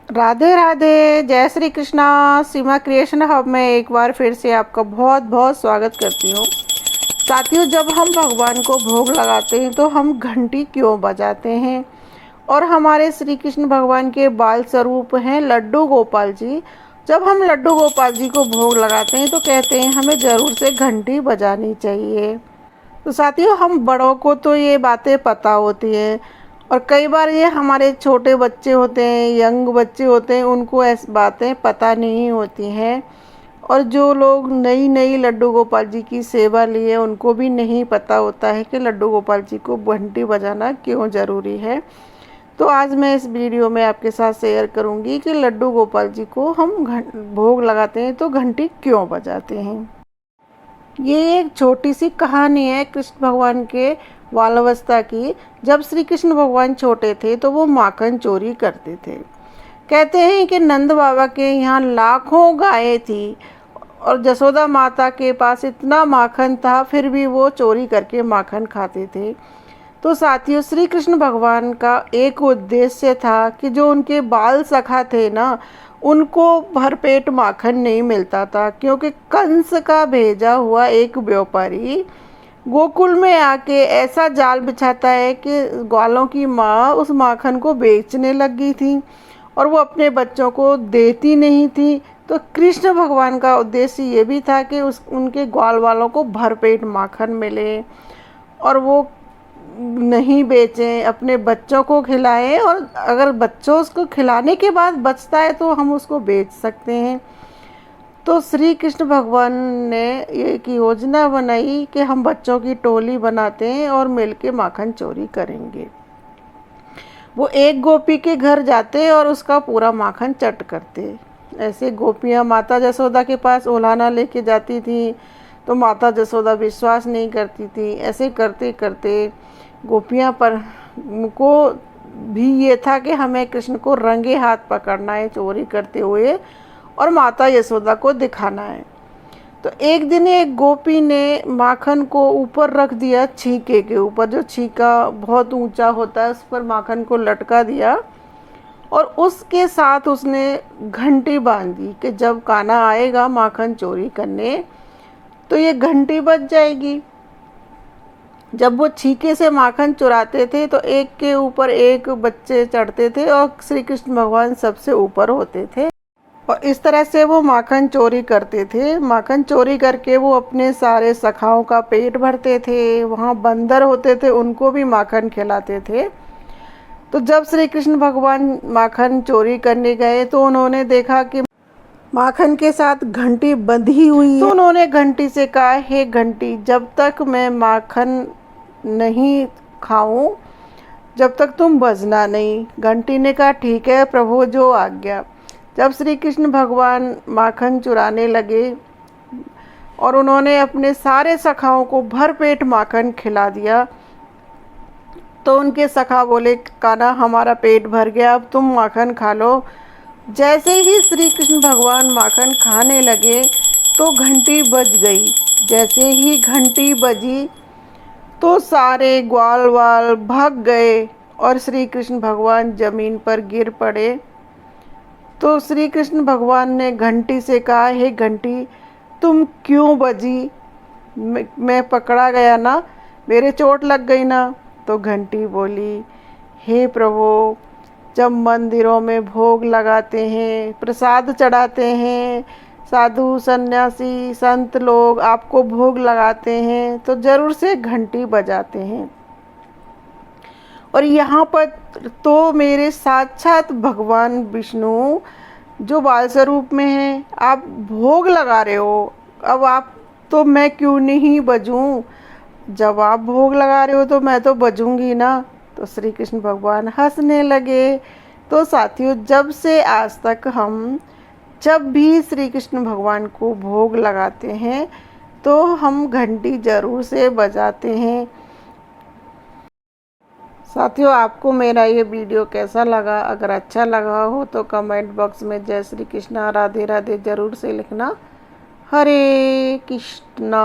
राधे राधे, जय श्री कृष्णा। सीमा creation hub में एक बार फिर से आपका बहुत बहुत स्वागत करती हूँ। साथियों, जब हम भगवान को भोग लगाते हैं तो हम घंटी क्यों बजाते हैं? और हमारे श्री कृष्ण भगवान के बाल स्वरूप हैं लड्डू गोपाल जी। जब हम लड्डू गोपाल जी को भोग लगाते हैं तो कहते हैं हमें ज़रूर से घंटी बजानी चाहिए। तो साथियों, हम बड़ों को तो ये बातें पता होती हैं और कई बार ये हमारे छोटे बच्चे होते हैं, यंग बच्चे होते हैं, उनको ऐसी बातें पता नहीं होती हैं। और जो लोग नई नई लड्डू गोपाल जी की सेवा लिए उनको भी नहीं पता होता है कि लड्डू गोपाल जी को घंटी बजाना क्यों ज़रूरी है। तो आज मैं इस वीडियो में आपके साथ शेयर करूंगी कि लड्डू गोपाल जी को हम भोग लगाते हैं तो घंटी क्यों बजाते हैं। ये एक छोटी सी कहानी है कृष्ण भगवान के बालावस्था की। जब श्री कृष्ण भगवान छोटे थे तो वो माखन चोरी करते थे। कहते हैं कि नंद बाबा के यहाँ लाखों गायें थी और जसोदा माता के पास इतना माखन था, फिर भी वो चोरी करके माखन खाते थे। तो साथियों, श्री कृष्ण भगवान का एक उद्देश्य था कि जो उनके बाल सखा थे ना, उनको भरपेट माखन नहीं मिलता था, क्योंकि कंस का भेजा हुआ एक व्यापारी गोकुल में आके ऐसा जाल बिछाता है कि ग्वालों की माँ उस माखन को बेचने लगी थी और वो अपने बच्चों को देती नहीं थी। तो कृष्ण भगवान का उद्देश्य ये भी था कि उनके ग्वाल वालों को भरपेट माखन मिले और वो नहीं बेचें, अपने बच्चों को खिलाएं, और अगर बच्चों उसको खिलाने के बाद बचता है तो हम उसको बेच सकते हैं। तो श्री कृष्ण भगवान ने एक योजना बनाई कि हम बच्चों की टोली बनाते हैं और मिलके माखन चोरी करेंगे। वो एक गोपी के घर जाते और उसका पूरा माखन चट करते। ऐसे गोपियाँ माता जसोदा के पास उलाहना लेके जाती थी तो माता जसोदा विश्वास नहीं करती थी। ऐसे करते करते गोपियाँ पर को भी ये था कि हमें कृष्ण को रंगे हाथ पकड़ना है चोरी करते हुए और माता यशोदा को दिखाना है। तो एक दिन एक गोपी ने माखन को ऊपर रख दिया, छीके के ऊपर, जो छीका बहुत ऊंचा होता है, उस पर माखन को लटका दिया और उसके साथ उसने घंटी बांध दी कि जब कान्हा आएगा माखन चोरी करने तो ये घंटी बज जाएगी। जब वो छीके से माखन चुराते थे तो एक के ऊपर एक बच्चे चढ़ते थे और श्री कृष्ण भगवान सबसे ऊपर होते थे और इस तरह से वो माखन चोरी करते थे। माखन चोरी करके वो अपने सारे सखाओं का पेट भरते थे। वहाँ बंदर होते थे, उनको भी माखन खिलाते थे। तो जब श्री कृष्ण भगवान माखन चोरी करने गए तो उन्होंने देखा कि माखन के साथ घंटी बंधी हुई है। तो उन्होंने घंटी से कहा, हे घंटी, जब तक मैं माखन नहीं खाऊं जब तक तुम बजना नहीं। घंटी ने कहा, ठीक है प्रभु, जो आज्ञा। जब श्री कृष्ण भगवान माखन चुराने लगे और उन्होंने अपने सारे सखाओं को भरपेट माखन खिला दिया तो उनके सखा बोले, कान्हा हमारा पेट भर गया, अब तुम माखन खा लो। जैसे ही श्री कृष्ण भगवान माखन खाने लगे तो घंटी बज गई। जैसे ही घंटी बजी तो सारे ग्वाल वाल भाग गए और श्री कृष्ण भगवान जमीन पर गिर पड़े। तो श्री कृष्ण भगवान ने घंटी से कहा, हे घंटी, तुम क्यों बजी? मैं पकड़ा गया ना, मेरे चोट लग गई ना। तो घंटी बोली, हे प्रभु, जब मंदिरों में भोग लगाते हैं, प्रसाद चढ़ाते हैं, साधु सन्यासी संत लोग आपको भोग लगाते हैं तो ज़रूर से घंटी बजाते हैं। और यहाँ पर तो मेरे साक्षात भगवान विष्णु जो बाल स्वरूप में हैं, आप भोग लगा रहे हो, अब आप तो मैं क्यों नहीं बजूं? जब आप भोग लगा रहे हो तो मैं तो बजूंगी ना। तो श्री कृष्ण भगवान हंसने लगे। तो साथियों, जब से आज तक हम जब भी श्री कृष्ण भगवान को भोग लगाते हैं तो हम घंटी ज़रूर से बजाते हैं। साथियों, आपको मेरा ये वीडियो कैसा लगा? अगर अच्छा लगा हो तो कमेंट बॉक्स में जय श्री कृष्णा राधे राधे ज़रूर से लिखना। हरे कृष्णा।